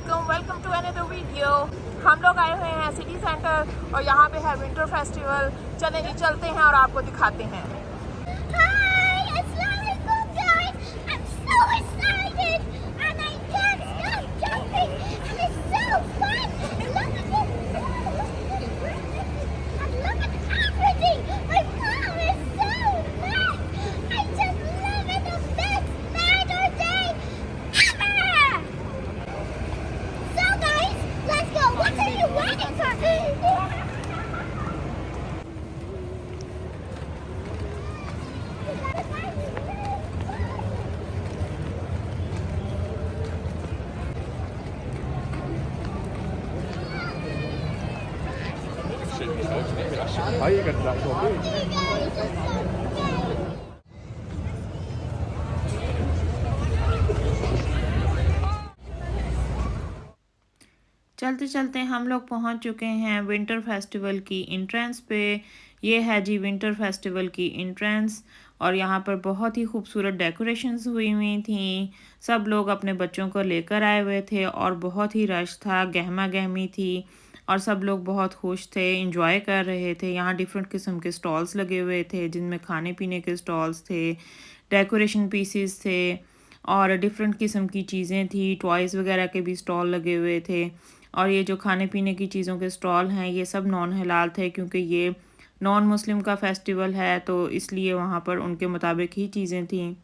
Welcome to another video. हम लोग आए हुए हैं सिटी सेंटर और यहाँ पे है विंटर फेस्टिवल। चलें जी, चलते हैं और आपको दिखाते हैं। Hi, Assalamualaikum guys. I'm so excited and I can't stop jumping and it's so fun. Look at this. And look at everything. My mom is so nice. I just love it the best night or day ever. So guys, let's go. What are you waiting for? चलते चलते हम लोग पहुंच चुके हैं winter festival की entrance पे। ये है जी विंटर फेस्टिवल की एंट्रेंस और यहाँ पर बहुत ही खूबसूरत डेकोरेशंस हुई थी। सब लोग अपने बच्चों को लेकर आए हुए थे और बहुत ही रश था, गहमा गहमी थी और सब लोग बहुत खुश थे, इंजॉय कर रहे थे। यहाँ डिफरेंट किस्म के स्टॉल्स लगे हुए थे जिनमें खाने पीने के स्टॉल्स थे, डेकोरेशन पीसीस थे और डिफरेंट किस्म की चीज़ें थी। टॉयज़ वगैरह के भी स्टॉल लगे हुए थे और ये जो खाने पीने की चीज़ों के स्टॉल हैं ये सब नॉन हलाल थे क्योंकि ये नॉन मुस्लिम का फेस्टिवल है, तो इसलिए वहाँ पर उनके मुताबिक ही चीज़ें थीं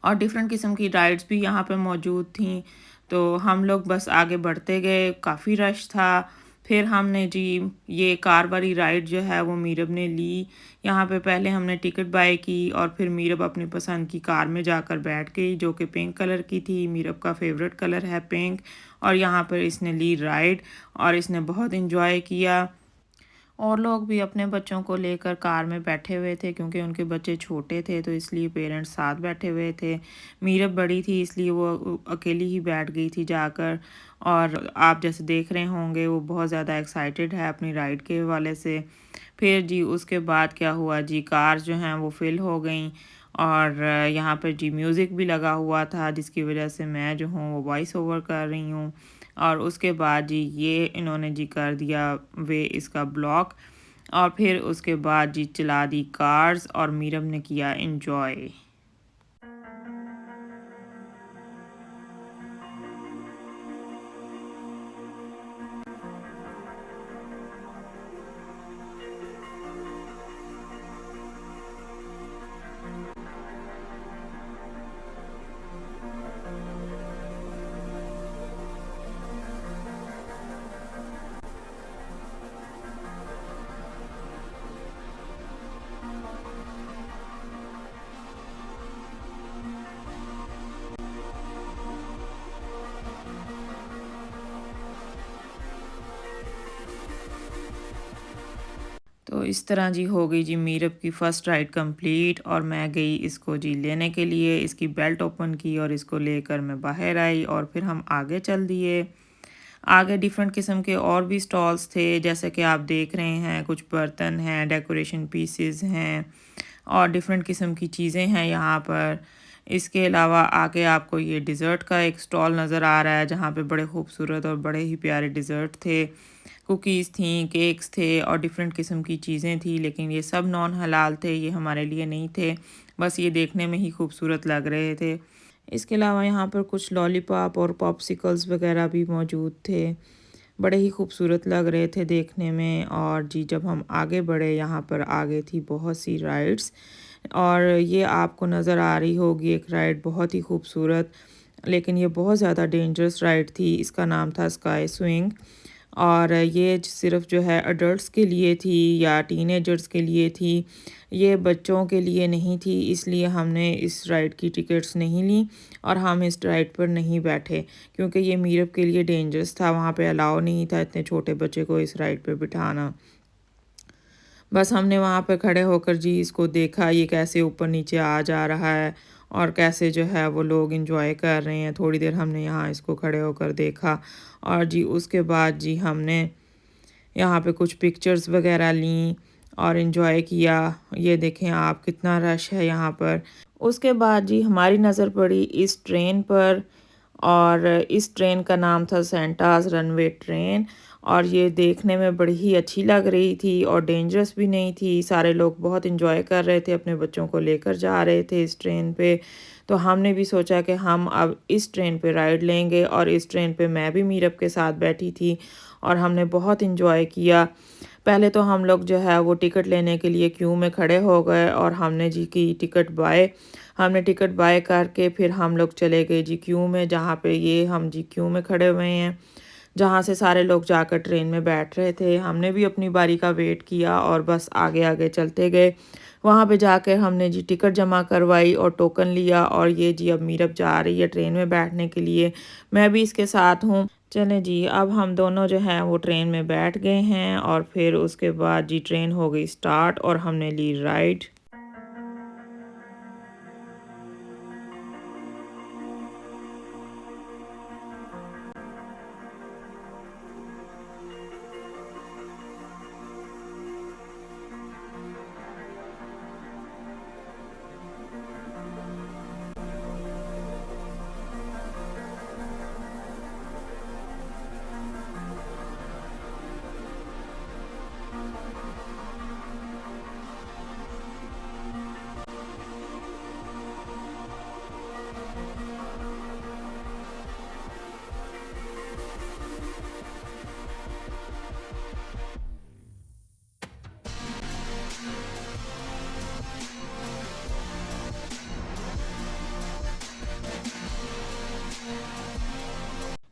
और डिफरेंट किस्म की राइड्स भी यहाँ पे मौजूद थीं। तो हम लोग बस आगे बढ़ते गए, काफ़ी रश था। फिर हमने जी ये कार वाली राइड जो है वो मीरब ने ली। यहाँ पे पहले हमने टिकट बाय की और फिर मीरब अपनी पसंद की कार में जाकर बैठ गई जो कि पिंक कलर की थी। मीरब का फेवरेट कलर है पिंक और यहाँ पर इसने ली राइड और इसने बहुत इंजॉय किया। और लोग भी अपने बच्चों को लेकर कार में बैठे हुए थे क्योंकि उनके बच्चे छोटे थे, तो इसलिए पेरेंट्स साथ बैठे हुए थे। मीरब बड़ी थी इसलिए वो अकेली ही बैठ गई थी जाकर और आप जैसे देख रहे होंगे वो बहुत ज़्यादा एक्साइटेड है अपनी राइड के हवाले से। फिर जी उसके बाद क्या हुआ जी, कार जो हैं वो फिल हो गई और यहाँ पर जी म्यूज़िक भी लगा हुआ था जिसकी वजह से मैं जो हूँ वो वॉइस ओवर कर रही हूँ। और उसके बाद जी ये इन्होंने जी कर दिया वे इसका ब्लॉक और फिर उसके बाद जी चला दी कार्स और मीरब ने किया एंजॉय। तो इस तरह जी हो गई जी मीरब की फ़र्स्ट राइड कंप्लीट और मैं गई इसको जी लेने के लिए। इसकी बेल्ट ओपन की और इसको लेकर मैं बाहर आई और फिर हम आगे चल दिए। आगे डिफरेंट किस्म के और भी स्टॉल्स थे जैसे कि आप देख रहे हैं, कुछ बर्तन हैं, डेकोरेशन पीसेस हैं और डिफरेंट किस्म की चीज़ें हैं यहाँ पर। इसके अलावा आगे आपको ये डिज़र्ट का एक स्टॉल नज़र आ रहा है जहाँ पे बड़े खूबसूरत और बड़े ही प्यारे डिज़र्ट थे। कुकीज़ थी, केक्स थे और डिफरेंट किस्म की चीज़ें थी, लेकिन ये सब नॉन हलाल थे, ये हमारे लिए नहीं थे, बस ये देखने में ही खूबसूरत लग रहे थे। इसके अलावा यहाँ पर कुछ लॉलीपॉप और पॉप्सिकल्स वगैरह भी मौजूद थे, बड़े ही खूबसूरत लग रहे थे देखने में। और जी जब हम आगे बढ़े यहाँ पर आगे थी बहुत सी राइड्स और ये आपको नज़र आ रही होगी एक राइड बहुत ही खूबसूरत, लेकिन ये बहुत ज़्यादा डेंजरस राइड थी। इसका नाम था स्काई स्विंग और ये सिर्फ जो है अडल्ट्स के लिए थी या टीनेजर्स के लिए थी, ये बच्चों के लिए नहीं थी, इसलिए हमने इस राइड की टिकट्स नहीं ली और हम इस राइड पर नहीं बैठे क्योंकि ये मीरब के लिए डेंजरस था, वहाँ पे अलाउ नहीं था इतने छोटे बच्चे को इस राइड पे बिठाना। बस हमने वहाँ पे खड़े होकर जी इसको देखा, ये कैसे ऊपर नीचे आ जा रहा है और कैसे जो है वो लोग एंजॉय कर रहे हैं। थोड़ी देर हमने यहाँ इसको खड़े होकर देखा और जी उसके बाद जी हमने यहाँ पे कुछ पिक्चर्स वगैरह लीं और एंजॉय किया। ये देखें आप कितना रश है यहाँ पर। उसके बाद जी हमारी नज़र पड़ी इस ट्रेन पर और इस ट्रेन का नाम था सेंटास रनवे ट्रेन। और ये देखने में बड़ी ही अच्छी लग रही थी और डेंजरस भी नहीं थी। सारे लोग बहुत इंजॉय कर रहे थे, अपने बच्चों को लेकर जा रहे थे इस ट्रेन पे। तो हमने भी सोचा कि हम अब इस ट्रेन पे राइड लेंगे, और इस ट्रेन पे मैं भी मीरब के साथ बैठी थी और हमने बहुत इंजॉय किया। पहले तो हम लोग जो है वो टिकट लेने के लिए क्यू में खड़े हो गए और हमने जी की टिकट बाय। हमने टिकट बाय करके फिर हम लोग चले गए जी क्यू में, जहाँ पे ये हम जी क्यू में खड़े हुए हैं, जहाँ से सारे लोग जाकर ट्रेन में बैठ रहे थे। हमने भी अपनी बारी का वेट किया और बस आगे आगे चलते गए। वहाँ पे जाकर हमने जी टिकट जमा करवाई और टोकन लिया, और ये जी अब मीरब जा रही है ट्रेन में बैठने के लिए। मैं भी इसके साथ हूँ। चलें जी, अब हम दोनों जो हैं वो ट्रेन में बैठ गए हैं और फिर उसके बाद जी ट्रेन हो गई स्टार्ट और हमने ली राइड।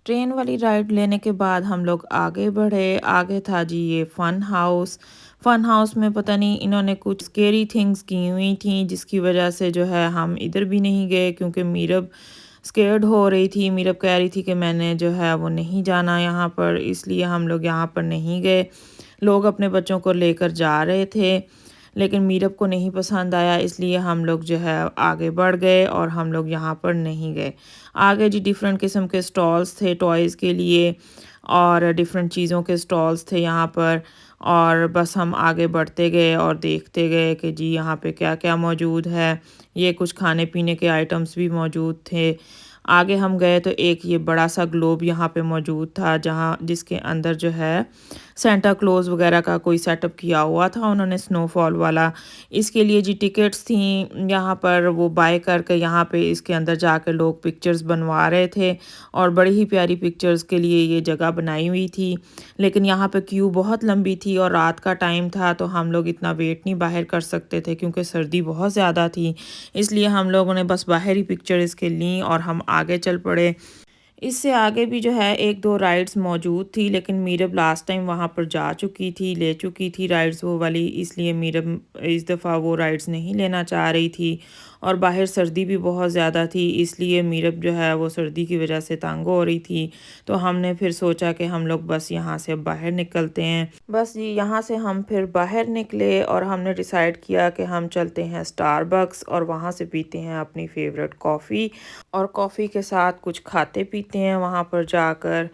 ट्रेन वाली राइड लेने के बाद हम लोग आगे बढ़े। आगे था जी ये फ़न हाउस। फ़न हाउस में पता नहीं इन्होंने कुछ स्केरी थिंग्स की हुई थी, जिसकी वजह से जो है हम इधर भी नहीं गए, क्योंकि मीरब स्केर्ड हो रही थी। मीरब कह रही थी कि मैंने जो है वो नहीं जाना यहाँ पर, इसलिए हम लोग यहाँ पर नहीं गए। लोग अपने बच्चों को लेकर जा रहे थे, लेकिन मीरब को नहीं पसंद आया, इसलिए हम लोग जो है आगे बढ़ गए और हम लोग यहाँ पर नहीं गए। आगे जी डिफरेंट किस्म के स्टॉल्स थे टॉयज़ के लिए, और डिफरेंट चीज़ों के स्टॉल्स थे यहाँ पर। और बस हम आगे बढ़ते गए और देखते गए कि जी यहाँ पे क्या क्या मौजूद है। ये कुछ खाने पीने के आइटम्स भी मौजूद थे। आगे हम गए तो एक ये बड़ा सा ग्लोब यहाँ पे मौजूद था, जहाँ जिसके अंदर जो है सेंटा क्लॉज वगैरह का कोई सेटअप किया हुआ था उन्होंने, स्नोफॉल वाला। इसके लिए जी टिकट्स थी यहाँ पर, वो बाय करके यहाँ पे इसके अंदर जाकर लोग पिक्चर्स बनवा रहे थे, और बड़ी ही प्यारी पिक्चर्स के लिए ये जगह बनाई हुई थी। लेकिन यहाँ पे क्यू बहुत लंबी थी और रात का टाइम था, तो हम लोग इतना वेट नहीं बाहर कर सकते थे, क्योंकि सर्दी बहुत ज़्यादा थी। इसलिए हम लोगों ने बस बाहर ही पिक्चर इसके ली और हम आगे चल पड़े। इससे आगे भी जो है एक दो राइड्स मौजूद थी, लेकिन मीरब लास्ट टाइम वहाँ पर जा चुकी थी, ले चुकी थी राइड्स वो वाली, इसलिए मीरब इस दफ़ा वो राइड्स नहीं लेना चाह रही थी। और बाहर सर्दी भी बहुत ज़्यादा थी, इसलिए मीरब जो है वो सर्दी की वजह से तंग हो रही थी। तो हमने फिर सोचा कि हम लोग बस यहाँ से अब बाहर निकलते हैं। बस जी यहाँ से हम फिर बाहर निकले और हमने डिसाइड किया कि हम चलते हैं स्टारबक्स और वहाँ से पीते हैं अपनी फेवरेट कॉफ़ी, और कॉफ़ी के साथ कुछ खाते पीते हैं वहाँ पर जाकर।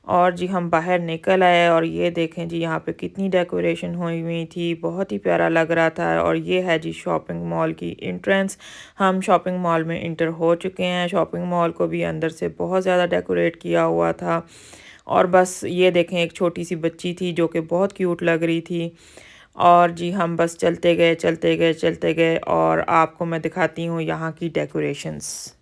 और जी हम बाहर निकल आए और ये देखें जी यहाँ पे कितनी डेकोरेशन हुई हुई थी, बहुत ही प्यारा लग रहा था। और ये है जी शॉपिंग मॉल की एंट्रेंस। हम शॉपिंग मॉल में इंटर हो चुके हैं। शॉपिंग मॉल को भी अंदर से बहुत ज़्यादा डेकोरेट किया हुआ था। और बस ये देखें एक छोटी सी बच्ची थी जो कि बहुत क्यूट लग रही थी। और जी हम बस चलते गए चलते गए चलते गए, और आपको मैं दिखाती हूँ यहाँ की डेकोरेशंस।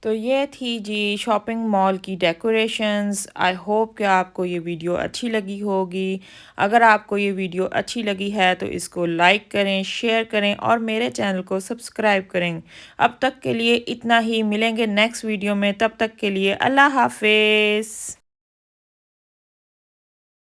तो ये थी जी शॉपिंग मॉल की डेकोरेशंस। आई होप कि आपको ये वीडियो अच्छी लगी होगी। अगर आपको ये वीडियो अच्छी लगी है तो इसको लाइक करें, शेयर करें और मेरे चैनल को सब्सक्राइब करें। अब तक के लिए इतना ही, मिलेंगे नेक्स्ट वीडियो में, तब तक के लिए अल्लाह हाफिज़।